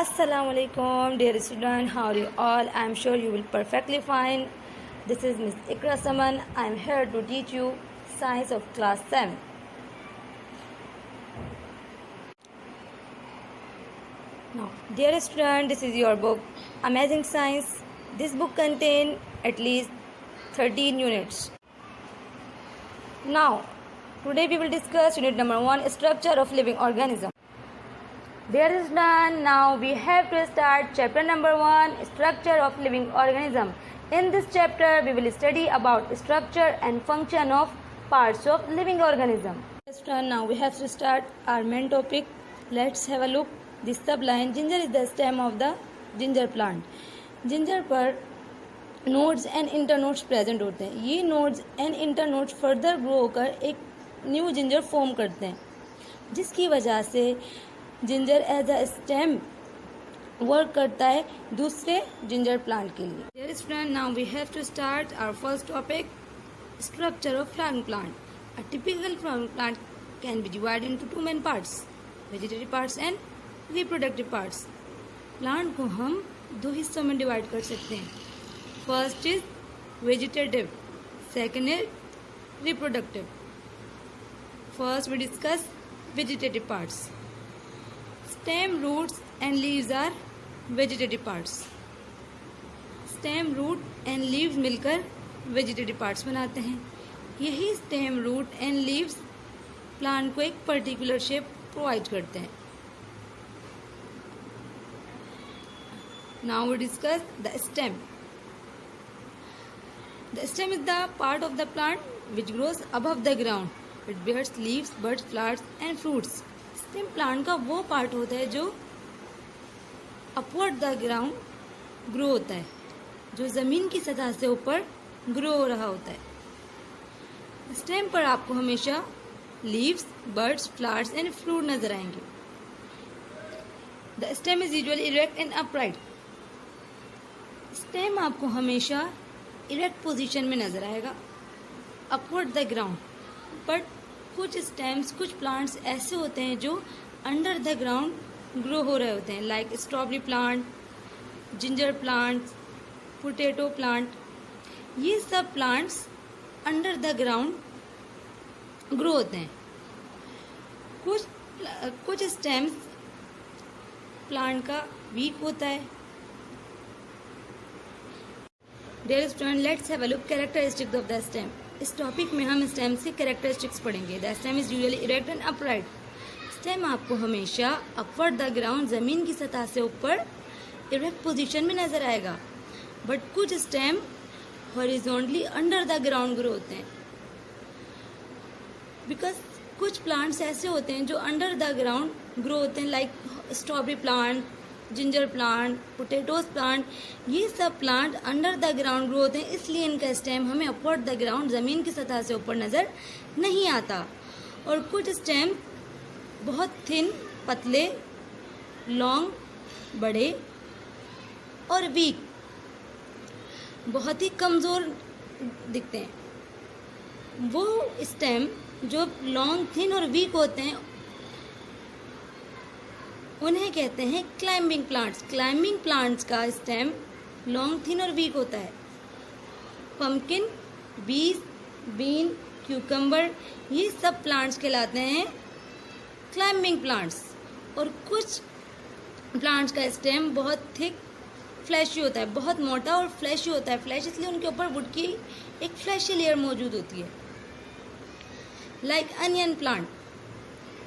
Assalamualaikum, dear student. How are you all? I am sure you will perfectly fine. This is Miss Ikra Saman. I am here to teach you science of class 7. Now, dear student, this is your book Amazing Science. This book contains at least 13 units. Now, today we will discuss unit number 1, structure of living organism. Dear student, now we have to start chapter number 1, structure of living organism. In this chapter, we will study about structure and function of parts of living organism. Dear student, now we have to start our main topic. Let's have a look. This subline, ginger is the stem of the ginger plant. Ginger पर nodes and internodes present होते हैं. ये nodes and internodes further grow होकर एक new ginger form करते हैं, जिसकी वजह से ginger as a stem work करता है दूसरे जिंजर प्लांट के लिए. Dear student, now we have to start our first topic, structure of flowering plant. A typical flowering plant can be divided into two main parts, vegetative parts and reproductive parts. Plant को हम दो हिस्सों में divide कर सकते हैं. First is vegetative, second is reproductive. First we discuss vegetative parts. Stem, roots and leaves are vegetative parts. Stem, root and leaves मिलकर vegetative parts बनाते हैं. यही stem, root and leaves plant को एक पर्टिकुलर शेप प्रोवाइड करते हैं. Now we discuss the stem. The stem is the part of the plant which grows above the ground. It bears leaves, buds, flowers and fruits. Stem plant का वो part होता है जो upward the ground grow होता है, जो जमीन की सतह से ऊपर grow हो रहा होता है. Stem पर आपको हमेशा leaves, buds, flowers and fruit नजर आएंगे. The stem is usually erect and upright. Stem आपको हमेशा इरेक्ट पोजीशन में नजर आएगा, अपवर्ड द ग्राउंड. बट कुछ स्टेम्स, कुछ प्लांट्स ऐसे होते हैं जो अंडर द ग्राउंड ग्रो हो रहे होते हैं, like strawberry plant, ginger plant, potato plant. ये सब plants under the ground grow होते हैं. कुछ स्टेम्स प्लांट का वीक होता है. Dear student, let's have a look characteristics of the stem. इस टॉपिक में हम स्टेम के कैरेक्टरिस्टिक्स पढ़ेंगे. The stem is usually erect and upright. Stem आपको हमेशा अपवर्ड द ग्राउंड, जमीन की सतह से ऊपर इरेक्ट पोजीशन में नजर आएगा. बट कुछ stem horizontally under the ground grow होते हैं, बिकॉज कुछ प्लांट्स ऐसे होते हैं जो अंडर द ग्राउंड ग्रो होते हैं, like strawberry plant, ginger plant, potatoes plant. ये सब plant under the ground grow होते हैं, इसलिए इनका स्टेम हमें अपवर्ड द ग्राउंड, जमीन की सतह से ऊपर नजर नहीं आता. और कुछ स्टेम बहुत थिन, पतले, लॉन्ग, बड़े और वीक, बहुत ही कमजोर दिखते हैं. वो स्टेम जो लॉन्ग, थिन और वीक होते हैं उन्हें कहते हैं क्लाइंबिंग प्लांट्स. क्लाइंबिंग प्लांट्स का स्टेम लॉन्ग, थिन और वीक होता है. पम्पकिन, बीज, बीन, क्यूकम्बर, ये सब प्लांट्स कहलाते हैं क्लाइंबिंग प्लांट्स. और कुछ प्लांट्स का स्टेम बहुत थिक, फ्लैशी होता है, बहुत मोटा और फ्लैशी होता है. फ्लैश इसलिए उनके ऊपर वुड की एक फ्लैशी लेयर मौजूद होती है, like onion plant.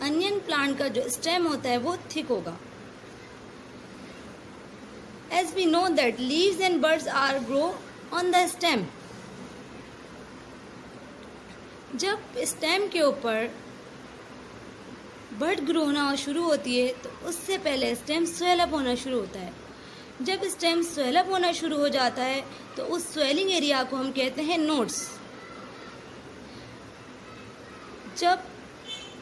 Onion plant का जो स्टेम होता है वो थिक होगा. As we know that leaves and buds are grow on the stem. जब स्टेम के ऊपर बर्ड ग्रो होना शुरू होती है तो उससे पहले स्टेम स्वेल अप होना शुरू होता है. जब स्टेम स्वेल अप होना शुरू हो जाता है तो उस स्वेलिंग एरिया को हम कहते हैं नोड्स. जब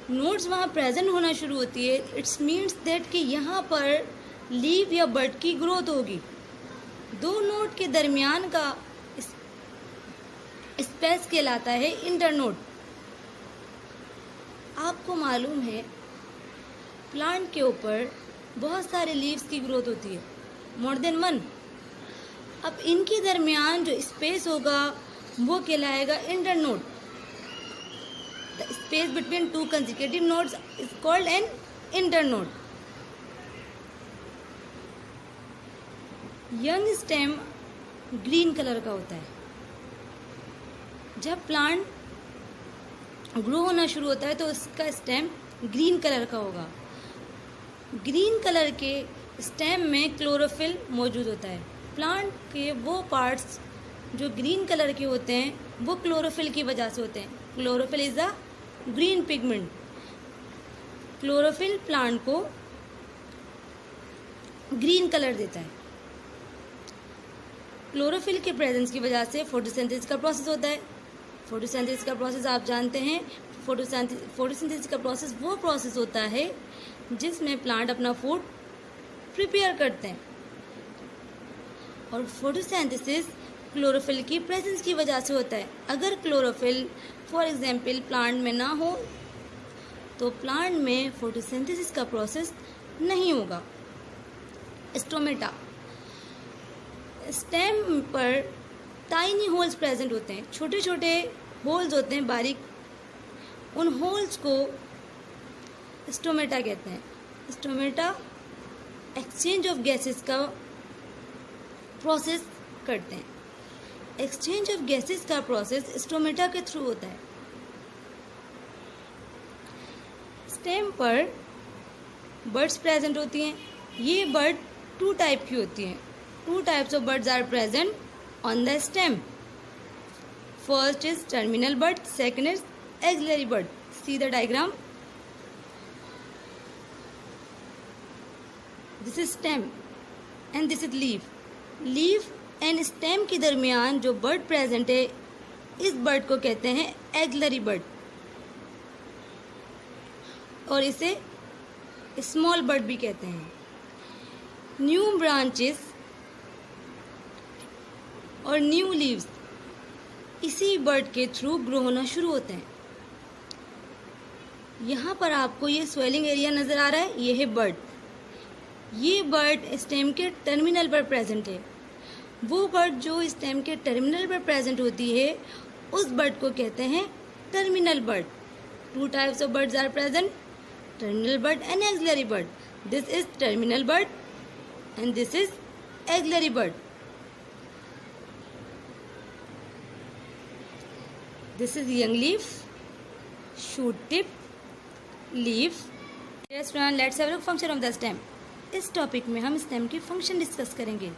नोड्स वहाँ प्रेजेंट होना शुरू होती है, इट्स मीन्स दैट कि यहाँ पर लीव या बड की ग्रोथ होगी. दो नोड के दरमियान का स्पेस कहलाता है इंटरनोड. आपको मालूम है प्लांट के ऊपर बहुत सारे लीव्स की ग्रोथ होती है, मोर देन वन। अब इनके दरमियान जो स्पेस होगा वो कहलाएगा internode. The space between two consecutive nodes is called an internode. Young stem green colour का होता है। जब प्लांट ग्रो होना शुरू होता है तो उसका स्टेम ग्रीन कलर का होगा। ग्रीन कलर के स्टेम में क्लोरोफिल मौजूद होता है। प्लांट के वो पार्ट्स जो ग्रीन कलर के होते हैं वो क्लोरोफिल की वजह से होते हैं। Chlorophyll is a green pigment. Chlorophyll plant को ग्रीन कलर देता है। क्लोरोफिल के प्रेजेंस की वजह से फोटोसिंथेसिस का प्रोसेस होता है। फोटोसिंथेसिस का प्रोसेस आप जानते हैं। फोटोसिंथेसिस का प्रोसेस वो प्रोसेस होता है जिसमें प्लांट अपना फूड प्रिपेयर करते हैं। और फोटोसिंथेसिस क्लोरोफिल की प्रेजेंस की वजह से होता है। अगर क्लोरोफिल फॉर एग्जांपल प्लांट में ना हो तो प्लांट में फोटोसिंथेसिस का प्रोसेस नहीं होगा। स्टोमेटा, स्टेम पर टाइनी होल्स प्रेजेंट होते हैं। छोटे छोटे होल्स होते हैं, बारीक। उन होल्स को स्टोमेटा कहते हैं। स्टोमेटा एक्सचेंज ऑफ गैसेस का प्रोसेस करते हैं। एक्सचेंज ऑफ गैसेस का प्रोसेस स्टोमेटा के थ्रू होता है। स्टेम पर बर्ड्स प्रेजेंट होती हैं। ये बर्ड टू टाइप की होती हैं। Two types of birds are present on the stem. First is terminal bud, second is axillary bud. See the diagram. This is stem and this is leaf. Leaf and stem के दरमियान जो bird present है, इस bird को कहते हैं axillary bud और इसे small bud भी कहते हैं। New branches और न्यू लीव्स इसी बर्ड के थ्रू ग्रो होना शुरू होते हैं। यहाँ पर आपको ये स्वेलिंग एरिया नज़र आ रहा है, ये है बर्ड। ये बर्ड स्टेम के टर्मिनल पर प्रेजेंट है। वो बर्ड जो स्टेम के टर्मिनल पर प्रेजेंट होती है उस बर्ड को कहते हैं terminal bud. Two types of buds are present, terminal bud and axillary bud. This is terminal bud and this is axillary bud. This is young leaf, shoot tip, leaf. Yes, let's have a look function of the stem. इस topic में हम stem की function discuss करेंगे।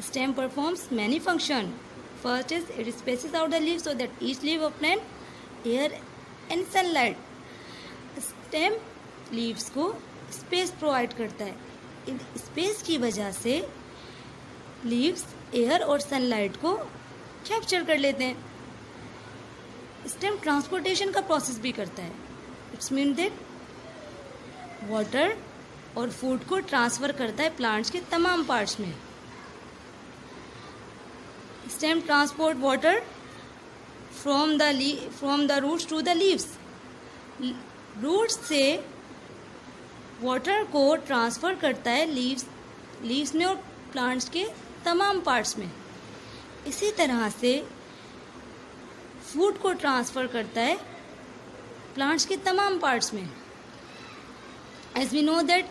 Stem performs many function. First is it spaces out the leave so that each leave of plant air and sunlight. Stem leaves को space provide करता है। In space की वजह से लीव्स एयर और sunlight को capture कर लेते हैं। स्टेम ट्रांसपोर्टेशन का प्रोसेस भी करता है। इट्स मीन दैट वाटर और फूड को ट्रांसफर करता है प्लांट्स के तमाम पार्ट्स में। Stem transport water from the roots to the leaves. Roots से वाटर को ट्रांसफर करता है लीव्स में और प्लांट्स के तमाम पार्ट्स में। इसी तरह से फूड को ट्रांसफर करता है प्लांट्स के तमाम पार्ट्स में। As we know that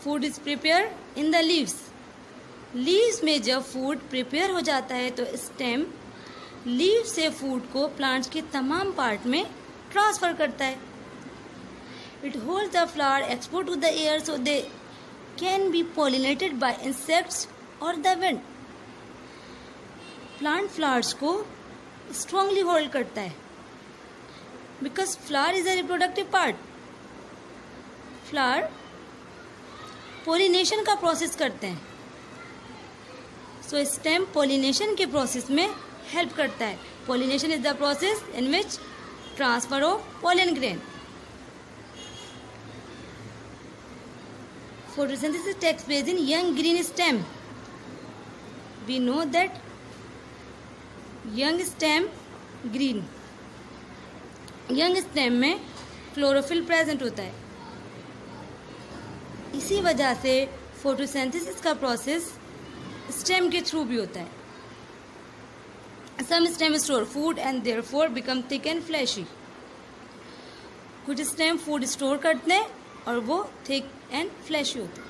food is prepare in the leaves. Leaves में जब फूड प्रिपेयर हो जाता है तो स्टेम लीव से फूड को प्लांट्स के तमाम पार्ट में ट्रांसफर करता है। It holds the flower export to the air so they can be pollinated by insects और द विंड। प्लांट फ्लावर्स को स्ट्रांगली होल्ड करता है because flower is a reproductive part. Flower pollination का process करते हैं। सो stem pollination के process में help करता है। Pollination is the process in which transfer of pollen grain. Photosynthesis takes place in young green stem. We know that young stem green. Young stem में chlorophyll present होता है। इसी वजह से फोटोसिंथेसिस का प्रोसेस स्टेम के थ्रू भी होता है. Some stem store food and therefore become thick and fleshy. कुछ स्टेम फूड स्टोर करते हैं और वो थिक एंड फ्लैशी होते हैं.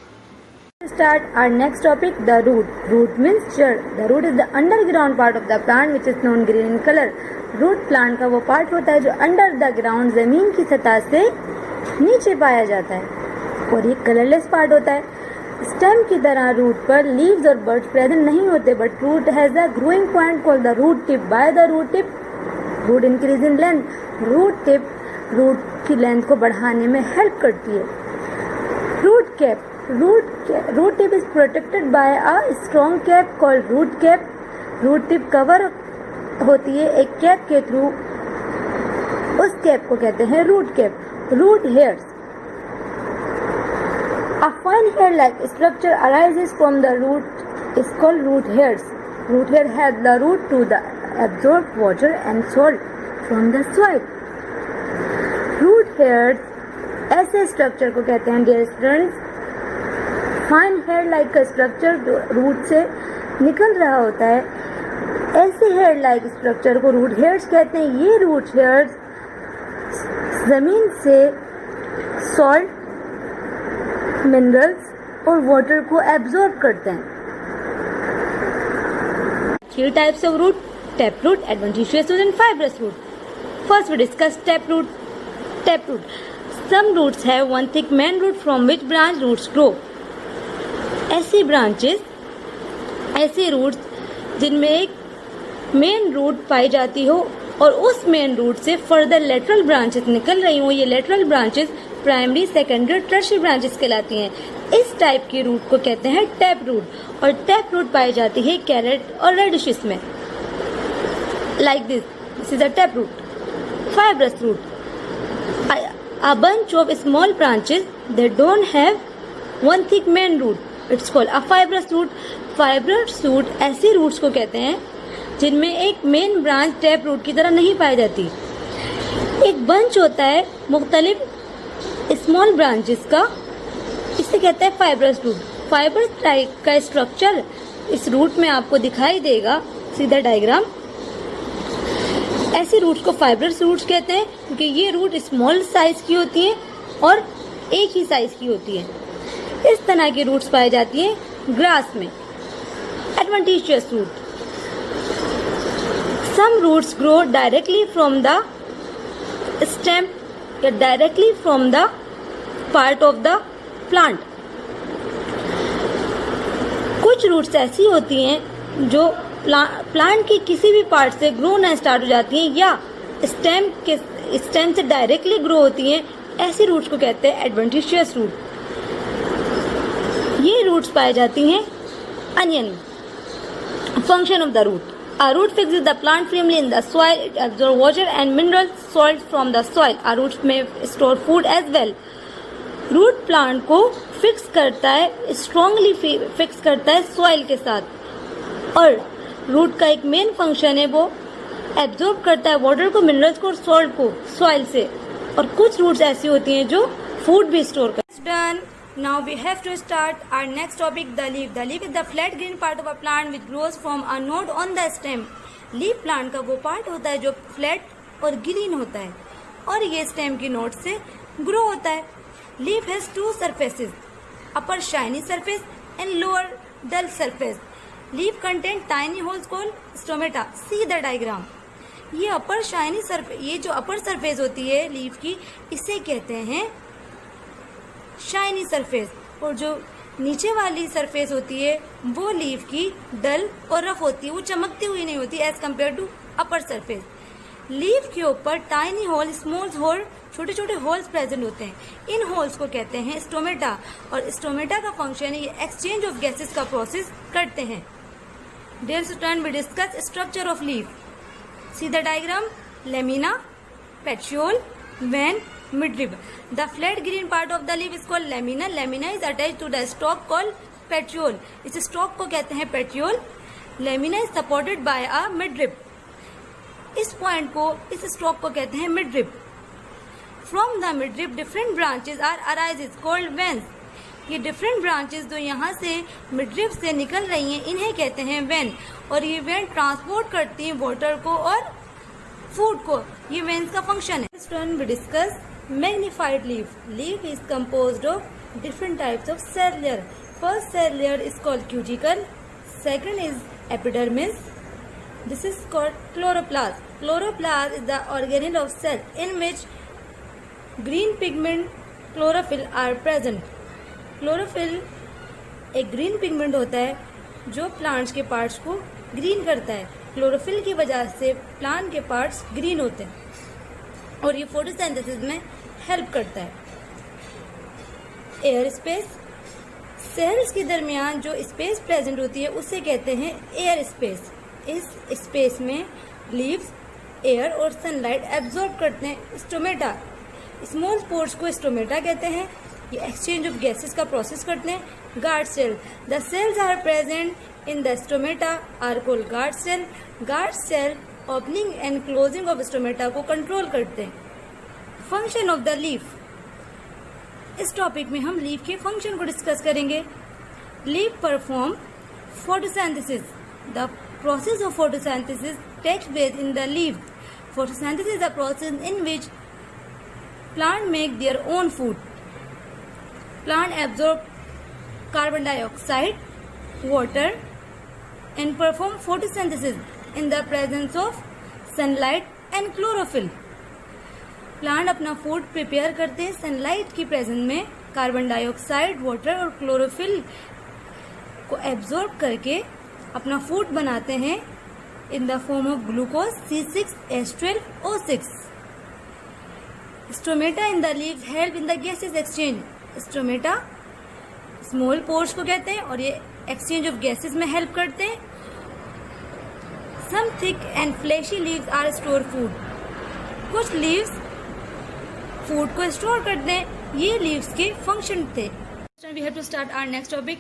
Start our next topic, the root. Root means जड़. The root is the underground part of the plant which is known green in color. Root plant का वो part होता है जो अंडर द ग्राउंड जमीन की सतह से नीचे पाया जाता है और ये कलरलेस पार्ट होता है. स्टेम की तरह रूट पर लीव्स और बड्स प्रेजेंट नहीं होते, but root has a growing point called the root tip. By the root tip root increase in length. Root tip root की लेंथ को बढ़ाने में हेल्प करती है. Root cap. Root tip is protected by a strong cap called root cap. Root tip cover होती है एक cap के थ्रू. उस कैप को कहते हैं root cap. Root hairs. A fine hair-like structure arises from the root is called root hairs. Root hair help the root to absorb water and salt from the soil. Root hairs ऐसे structure को कहते हैं dear students. Fine hair-like का structure जो root से निकल रहा होता है, ऐसे hair-like स्ट्रक्चर को root hairs कहते हैं. ये root hairs जमीन से salt, मिनरल्स और वाटर को एब्जॉर्ब करते हैं. 3 types of root: taproot, adventitious root and fibrous root. First we discuss taproot. Taproot. Some roots have one thick main root from which branch roots grow. ऐसी branches, ऐसे roots जिनमें एक main root पाई जाती हो और उस मेन रूट से फर्दर लेटरल ब्रांचेस निकल रही हो. ये lateral branches primary, secondary, tertiary branches कहलाती हैं. इस टाइप की रूट को कहते हैं टैप रूट. और टैप रूट पाई जाती है कैरेट और रेडिशेस में. Like this is a tap root. Fibrous root. A bunch of small branches that don't have one thick main root. It's called a fibrous root. Fibrous root ऐसी roots को कहते हैं जिनमें एक मेन ब्रांच टैप रूट की तरह नहीं पाई जाती. एक बंच होता है मुख्तलिफ स्मॉल ब्रांचेस का, इसे कहते हैं फाइब्रस रूट. फाइब्रस टाइप का स्ट्रक्चर इस रूट में आपको दिखाई देगा. सीधा डायग्राम. ऐसी रूट्स को फाइब्रस रूट्स कहते हैं क्योंकि ये रूट स्मॉल साइज की होती हैं और एक ही साइज की होती है. इस तरह की रूट्स पाई जाती हैं ग्रास में. Adventitious root. Some roots grow directly from the stem या directly from the part of the plant. कुछ रूट्स ऐसी होती हैं जो प्लांट के किसी भी पार्ट से ग्रो होना स्टार्ट हो जाती हैं या स्टेम से डायरेक्टली ग्रो होती हैं. ऐसी रूट्स को कहते हैं एडवेंटिशियस रूट. ये रूट्स पाई जाती हैं onion. Function of the root. A root fixes the plant firmly in the soil. It absorbs water and mineral salts from the soil. A root may store food as well. Root plant को fix करता है, strongly fix करता है soil के साथ. और root का एक मेन फंक्शन है वो एब्जॉर्ब करता है वाटर को, मिनरल्स को और सॉल्ट को सॉइल से. और कुछ रूट्स ऐसी होती हैं जो फूड भी स्टोर करती हैं. Now we have to start our next topic, the leaf. The leaf is the flat green part of a plant which grows from a node on the stem. Leaf plant का वो part होता है जो flat और green होता है और ये स्टेम की नोड से ग्रो होता है. Leaf has two surfaces, upper shiny surface and lower dull surface. Leaf contain tiny holes called stomata. See the diagram. ये अपर शाइनी सरफेस, ये जो अपर सरफेस होती है लीफ की, इसे कहते हैं शाइनी सरफेस. और जो नीचे वाली सरफेस होती है वो लीफ की डल और रफ होती है, वो चमकती हुई नहीं होती as compare to upper surface. Leaf के ऊपर टाइनी होल, स्मॉल होल, छोटे छोटे होल्स प्रेजेंट होते हैं. इन होल्स को कहते हैं स्टोमेटा. और स्टोमेटा का फंक्शन है ये एक्सचेंज ऑफ गैसेस का प्रोसेस करते हैं. Dear student, we discuss structure of leaf. See the diagram. Lamina, petiole, vein, midrib. The flat green part of the leaf is called lamina. Lamina is attached to the stalk called petiole. इस stalk को कहते हैं petiole. Lamina is supported by a midrib. इस point को, इस stalk को कहते हैं midrib. From the midrib, different branches are arises called veins. ये डिफरेंट ब्रांचेस जो यहाँ से मिडरिप से निकल रही हैं इन्हें कहते हैं वेन, और ये वेन ट्रांसपोर्ट करती हैं वाटर को और फूड को। ये वेन्स का फंक्शन है। Student we discuss magnified leaf. Leaf is composed of different types of cell layer. First cell layer is called cuticle. Second is epidermis. This is called chloroplast. Chloroplast is the organelle of cell in which green pigment chlorophyll are present. Chlorophyll एक green pigment होता है जो plants के parts को green करता है। Chlorophyll की वजह से plant के parts green होते हैं और ये photosynthesis में help करता है। एयर स्पेस, सेल्स के दरमियान जो स्पेस प्रेजेंट होती है उसे कहते हैं एयर स्पेस। इस स्पेस में लीव्स एयर और सनलाइट एब्जॉर्ब करते हैं। स्टोमेटा, स्मॉल पोर्स को स्टोमेटा कहते हैं। ये एक्सचेंज ऑफ गैसेस का प्रोसेस करते हैं। Guard cell, the cells are present in the stomata are called guard cell. Guard cell opening and closing of stomata को कंट्रोल करते हैं। फंक्शन ऑफ द लीफ, इस टॉपिक में हम लीफ के फंक्शन को डिस्कस करेंगे। Leaf perform photosynthesis. The process of photosynthesis takes place in the leaf. Photosynthesis is the process in which plant make their own food. Plant absorb carbon dioxide, water and perform photosynthesis in the presence of sunlight and chlorophyll. Plant अपना food prepare करते हैं sunlight की presence में। Carbon dioxide, water और chlorophyll को absorb करके अपना food बनाते हैं in the form of glucose C6H12O6। Stomata in the leaf help in the gases exchange. Stomata small pores को कहते हैं और ये एक्सचेंज ऑफ गैसेस में हेल्प करते हैं। Some thick and fleshy leaves are store food. कुछ लीव्स फूड को स्टोर करते हैं। ये लीव्स के फंक्शन थे। We have to start our next topic,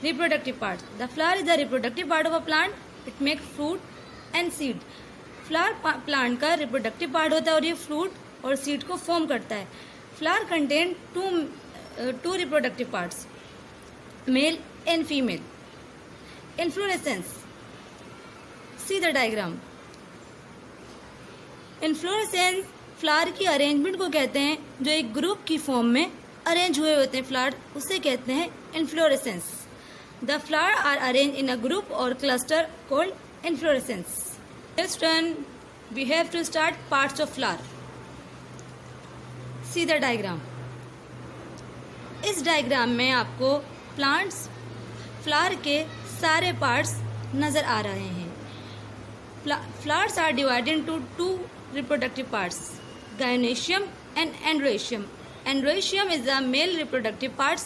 reproductive parts. The flower is the reproductive part of a plant. It makes fruit and seed. Flower plant का reproductive part होता है और ये fruit और seed को form करता है। Flower contain two reproductive parts, male and female. Inflorescence. See the diagram. Inflorescence flower की अरेंजमेंट को कहते हैं जो एक ग्रुप की फॉर्म में अरेंज हुए होते हैं फ्लावर, उसे कहते हैं inflorescence. The flower are arrange in a group और cluster called inflorescence. Next turn we have to start parts of flower. See the diagram. इस डायग्राम में आपको प्लांट्स फ्लावर के सारे पार्ट्स नजर आ रहे हैं। Flowers are divided into two reproductive parts, gynoecium and androecium. Androecium is the male reproductive parts,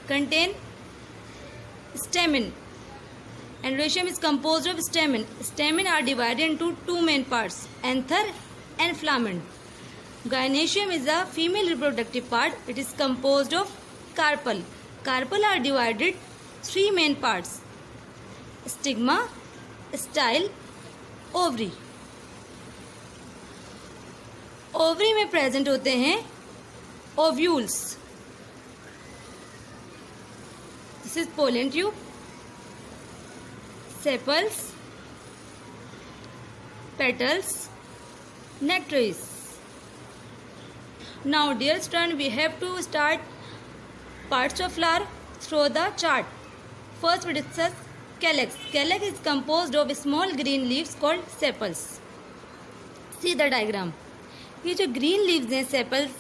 contain stamen. Androecium is composed of stamen. Stamen are divided into two main parts, anther and filamen. Gynoecium is the female reproductive part. It is composed of carpel. Carpel are divided three main parts, stigma, style, ovary. Ovary में present होते हैं ovules. This is pollen tube, sepals, petals, nectaries. Now dear student we have to start parts of flower through the chart. First we discuss calyx. Calyx is composed of small green leaves called sepals. See the diagram. ये जो green leaves हैं sepals,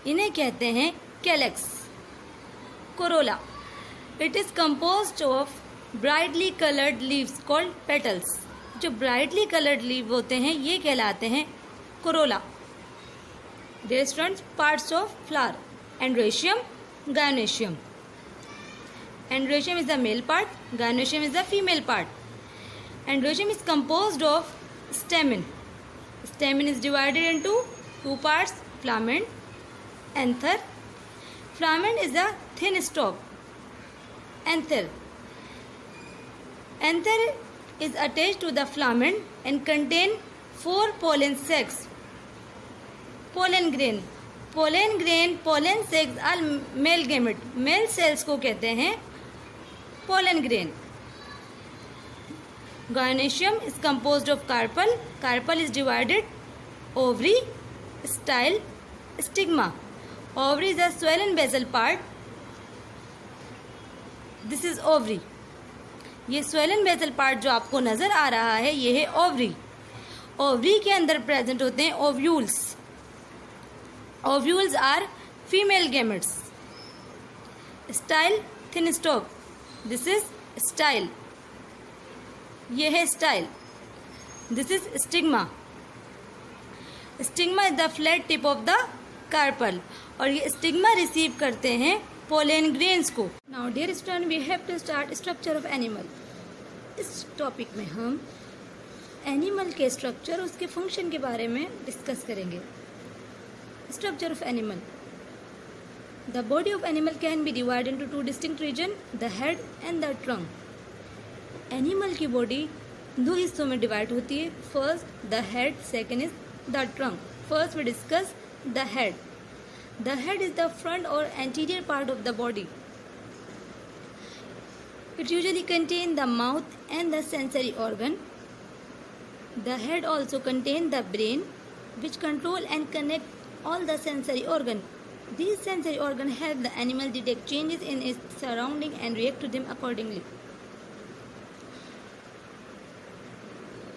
इन्हें कहते हैं calyx. Corolla, it is composed of brightly coloured leaves called petals. जो brightly coloured leave होते हैं ये कहलाते हैं corolla. Dear students parts of flower, androecium, gynoecium. Androecium is the male part, gynoecium is the female part. Androecium is composed of stamen. Stamen is divided into two parts, filament, anther. Filament is a thin stalk. Anther is attached to the filament and contain 4 pollen sacs. Pollen grain. Pollen grain, pollen cells are male gamete, male cells को कहते हैं pollen grain. Gynoecium is composed of carpel. Carpel is divided, ovary, style, stigma. Ovary is a swollen basal part. This is ovary. ये swollen basal part जो आपको नजर आ रहा है ये है ovary. Ovary के अंदर प्रेजेंट होते हैं ovules. Ovules are female gametes. Style, thin stalk. This is style. ये है style. This is stigma. Stigma is the flat tip of the carpel और ये स्टिग्मा रिसीव करते हैं पोलन ग्रेन्स को। Now dear student we have to start structure of animal. इस topic में हम एनिमल के स्ट्रक्चर उसके फंक्शन के बारे में डिस्कस करेंगे। Structure of animal. The body of animal can be divided into two distinct region, the head and the trunk. Animal की बॉडी दो हिस्सों में डिवाइड होती है। First the head, second is the trunk. First we discuss the head. The head is the front और anterior part of the body. It usually contain the mouth and the sensory organ. The head also contain the brain which control and connect all the sensory organ. These sensory organ help the animal detect changes in its surrounding and react to them accordingly.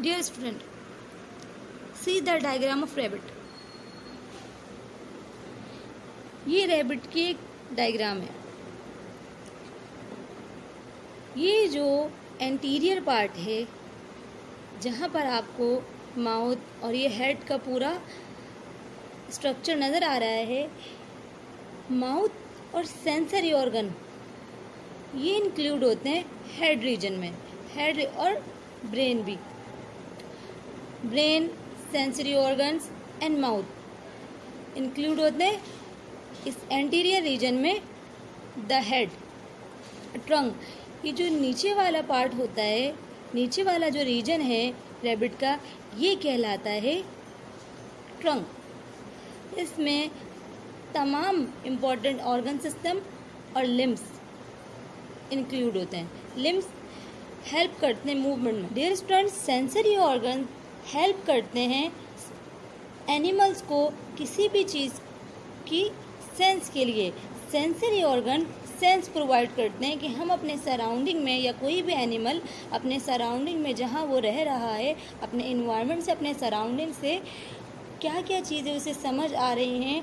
Dear student, see the diagram of rabbit. ये rabbit की एक diagram है। ये जो anterior part है जहाँ पर आपको माउथ और ये हेड का पूरा स्ट्रक्चर नज़र आ रहा है, माउथ और सेंसरी ऑर्गन ये इंक्लूड होते हैं हेड रीजन में। हेड और ब्रेन भी, brain, sensory organs and mouth include होते हैं इस एंटीरियर रीजन में। द हेड, ट्रंक, ये जो नीचे वाला पार्ट होता है, नीचे वाला जो रीजन है रैबिट का, ये कहलाता है ट्रंक। इसमें तमाम इम्पॉर्टेंट ऑर्गन सिस्टम और लिम्स इंक्लूड होते हैं। लिम्स हेल्प करते हैं मूवमेंट में। Dear students, sensory organ help करते हैं एनिमल्स को किसी भी चीज़ की सेंस के लिए। सेंसरी ऑर्गन सेंस प्रोवाइड करते हैं कि हम अपने सराउंडिंग में या कोई भी एनिमल अपने सराउंडिंग में जहाँ वो रह रहा है, अपने इन्वायरमेंट से, अपने सराउंडिंग से क्या क्या चीज़ें उसे समझ आ रही हैं,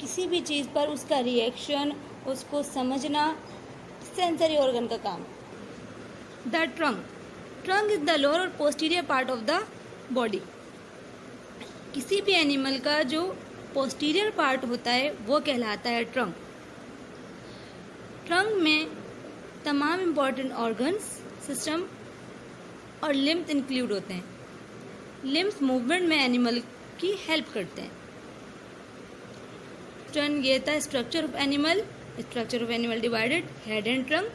किसी भी चीज़ पर उसका रिएक्शन, उसको समझना सेंसरी ऑर्गन का काम। The trunk. Trunk is the lower और posterior part of the body. किसी भी एनिमल का जो पोस्टीरियर पार्ट होता है वो कहलाता है ट्रंक। ट्रंक में तमाम इम्पॉर्टेंट ऑर्गन्स, सिस्टम और लिम्स इंक्लूड होते हैं। लिम्स मूवमेंट में एनिमल की हेल्प करते हैं। स्टूडेंट, ये था structure of animal. Structure of animal divided, head and trunk.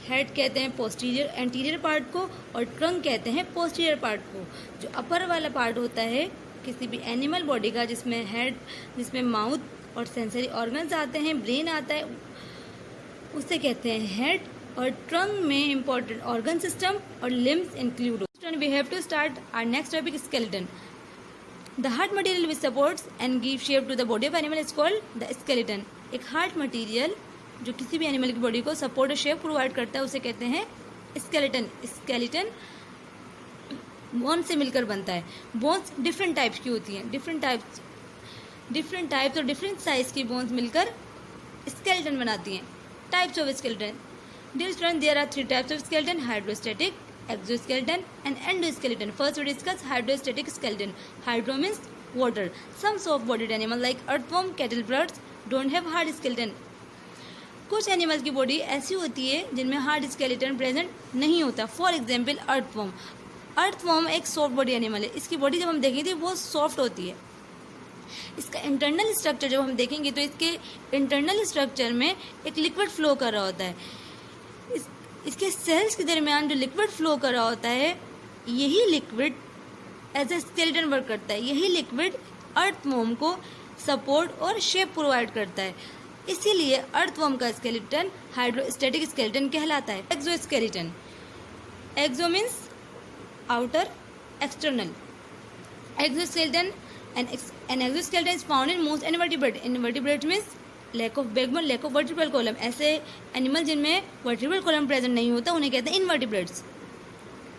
Head कहते हैं पोस्टीरियर एंटीरियर पार्ट को और ट्रंक कहते हैं पोस्टीरियर पार्ट को। जो अपर वाला पार्ट होता है किसी भी एनिमल बॉडी का, जिसमें हेड, जिसमें माउथ और सेंसरी ऑर्गन्स आते हैं, ब्रेन आता है, उसे कहते हैं हेड। और ट्रंक में इम्पॉर्टेंट ऑर्गन सिस्टम और लिम्स इंक्लूड हो। We have to start our next topic, skeleton. The hard material which supports and gives shape to the body of animal is called the skeleton. एक hard material जो किसी भी animal की body को support और shape provide करता है उसे कहते हैं स्केलेटन। स्केलेटन बोन से मिलकर बनता है। बोन्स डिफरेंट टाइप्स की होती हैं, डिफरेंट टाइप्स और डिफरेंट साइज की बोन्स मिलकर स्केलेटन बनाती हैं। Types of skeleton. Dear student, there are 3 types of skeleton: hydrostatic, exoskeleton and endoskeleton. First we discuss hydrostatic skeleton. Hydro means water. Some soft bodied animal like earthworm, cattlebirds don't have hard skeleton. कुछ animal की body ऐसी होती है जिनमें hard skeleton present नहीं होता। For example earthworm. Earthworm एक soft body animal है। इसकी बॉडी जब हम देखेंगे वो सॉफ्ट होती है। इसका इंटरनल स्ट्रक्चर जब हम देखेंगे तो इसके इंटरनल स्ट्रक्चर में एक लिक्विड फ्लो कर रहा होता है। इसके सेल्स के दरमियान जो लिक्विड फ्लो कर रहा होता है, यही liquid as a skeleton work करता है। यही लिक्विड अर्थवर्म को सपोर्ट और शेप प्रोवाइड करता है। इसीलिए अर्थवर्म का स्केलेटन हाइड्रोस्टैटिक स्केलेटन कहलाता है। Exoskeleton, exo means outer, external. Exoskeleton, an exoskeleton is found in most invertebrate. Invertebrate means lack of backbone, lack of vertebral column. ऐसे animal जिनमें वर्टिब्रल कॉलम प्रेजेंट नहीं होता उन्हें कहते हैं इनवर्टिब्रेट्स।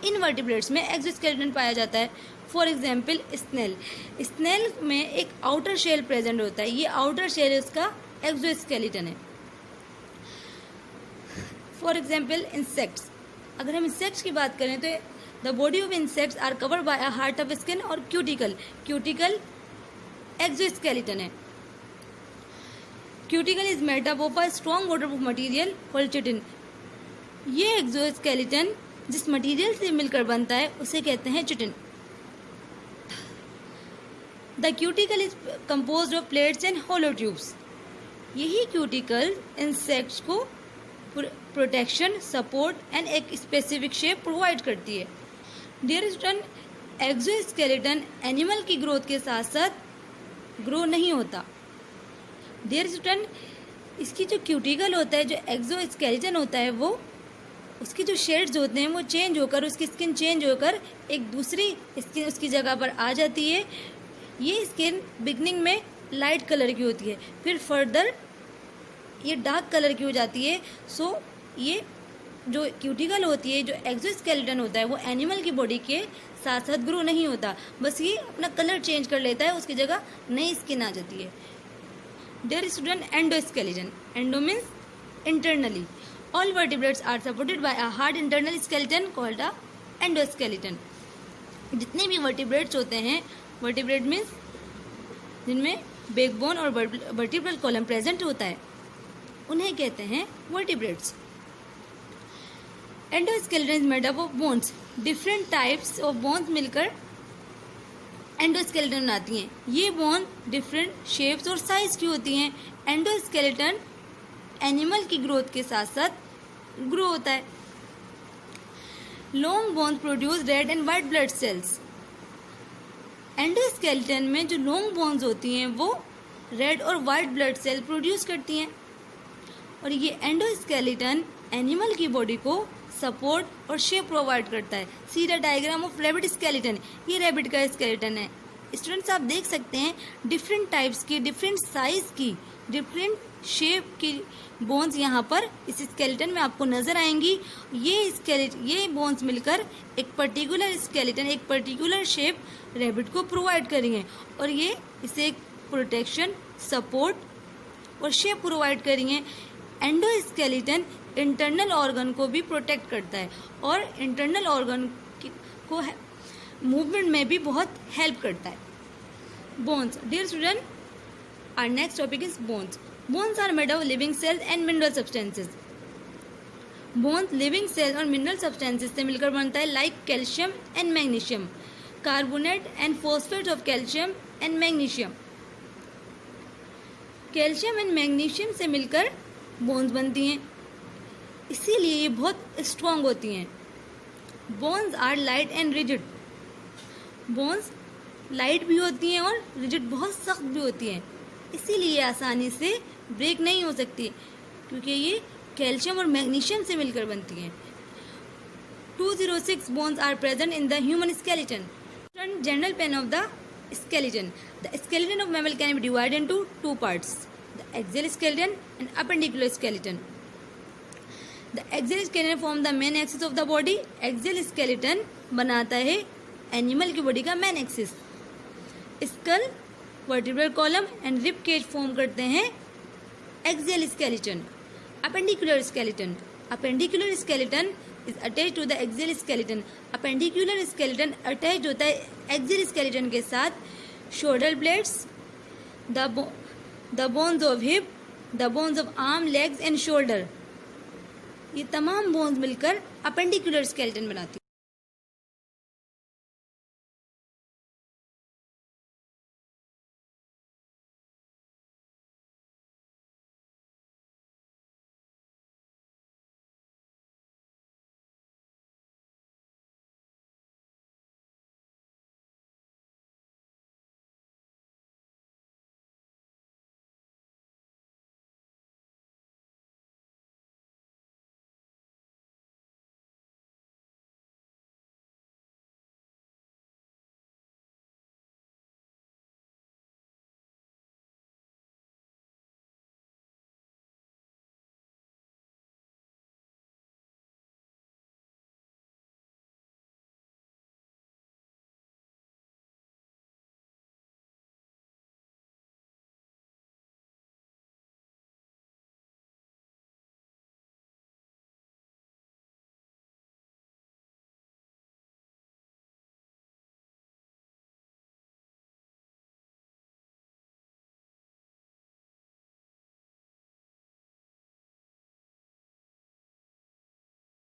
इनवर्टिब्रेट्स में एक्सोस्केलेटन पाया जाता है। फॉर एग्जाम्पल स्नेल, स्नेल में एक आउटर शेल प्रेजेंट होता है, ये आउटर शेल इसका एक्सोस्केलेटन है। फॉर एग्जाम्पल इंसेक्ट्स, अगर हम इंसेक्ट्स की बात करें तो the body of insects are covered by a hard of skin और क्यूटिकल। क्यूटिकल एक्सोस्केलेटन है। Cuticle is made up of a strong waterproof material called chitin. ये एक्सोस्केलेटन जिस मटेरियल से मिलकर बनता है उसे कहते हैं chitin. The cuticle is composed of plates and hollow tubes. यही क्यूटिकल इंसेक्ट्स को प्रोटेक्शन, सपोर्ट एंड एक स्पेसिफिक शेप प्रोवाइड करती है। डियर स्टूडेंट, एक्सोस्केलेटन एनिमल की ग्रोथ के साथ साथ ग्रो नहीं होता। डियर स्टूडेंट, इसकी जो क्यूटिकल होता है, जो एक्सोस्केलेटन होता है, वो उसकी जो शेड्स होते हैं वो चेंज होकर, उसकी स्किन चेंज होकर एक दूसरी स्किन उसकी जगह पर आ जाती है। ये स्किन बिगनिंग में लाइट कलर की होती है, फिर फर्दर ये डार्क कलर की हो जाती है। सो ये जो क्यूटिकल होती है, जो एक्सोस्केलेटन होता है, वो एनिमल की बॉडी के साथ साथ ग्रो नहीं होता, बस ये अपना कलर चेंज कर लेता है, उसकी जगह नई स्किन आ जाती है। Dear student, endoskeleton, endo means internally. All vertebrates are supported by a hard internal skeleton called a endoskeleton. जितने भी वर्टिब्रेट्स होते हैं, वर्टिब्रेट मीन्स जिनमें बैकबोन और वर्टिब्रल कॉलम प्रेजेंट होता है, उन्हें कहते हैं vertebrates. Endoskeleton is made up of bones. Different types of bones मिलकर एंडोस्केलेटन बनाती हैं। ये बोन डिफरेंट शेप्स और साइज की होती हैं। एंडोस्केलेटन एनिमल की ग्रोथ के साथ साथ ग्रो होता है। Long bones produce red and white blood cells. Endoskeleton में जो लॉन्ग बोन्स होती हैं वो रेड और व्हाइट ब्लड सेल प्रोड्यूस करती हैं। और ये एंडोस्केलेटन एनिमल की बॉडी को सपोर्ट और शेप प्रोवाइड करता है। सी the diagram of rabbit skeleton. ये रैबिट का स्केलेटन है। स्टूडेंट्स, आप देख सकते हैं डिफरेंट टाइप्स की, डिफरेंट साइज की, डिफरेंट शेप की बोन्स यहाँ पर इस स्केलेटन में आपको नजर आएंगी। ये बोन्स मिलकर एक पर्टिकुलर स्केलेटन, एक पर्टिकुलर शेप रैबिट को प्रोवाइड करेंगे और ये इसे एक प्रोटेक्शन, सपोर्ट और शेप प्रोवाइड करेंगे। एंडोस्केलेटन इंटरनल ऑर्गन को भी प्रोटेक्ट करता है और इंटरनल ऑर्गन को मूवमेंट में भी बहुत हेल्प करता है। Bones, dear student, our next topic is bones. Bones are made of living cells and mineral substances. Bones living cells और मिनरल सब्सटेंसेस से मिलकर बनता है, like calcium and magnesium, carbonate and phosphate of calcium and magnesium. Calcium and magnesium से मिलकर bones बनती हैं, इसीलिए ये बहुत स्ट्रॉन्ग होती हैं। Bones are light and rigid. Bones light भी होती हैं और रिजिड बहुत सख्त भी होती हैं, इसीलिए आसानी से ब्रेक नहीं हो सकती क्योंकि ये कैल्शियम और मैग्नीशियम से मिलकर बनती हैं। 206 bones are present in the human skeleton. General plan of the skeleton. The skeleton of mammal can be divided into two parts, the axial skeleton and appendicular skeleton. The axial skeleton form the main axis of the body. Axial skeleton बनाता है animal की body का main axis. Skull, vertebral column and rib cage form करते हैं axial skeleton. Appendicular skeleton, appendicular skeleton is attach to the axial skeleton. Appendicular skeleton attach होता है axial skeleton के साथ। Shoulder blades, the bones of hip, the bones of arm, legs and shoulder, ये तमाम bones मिलकर appendicular skeleton बनाती है।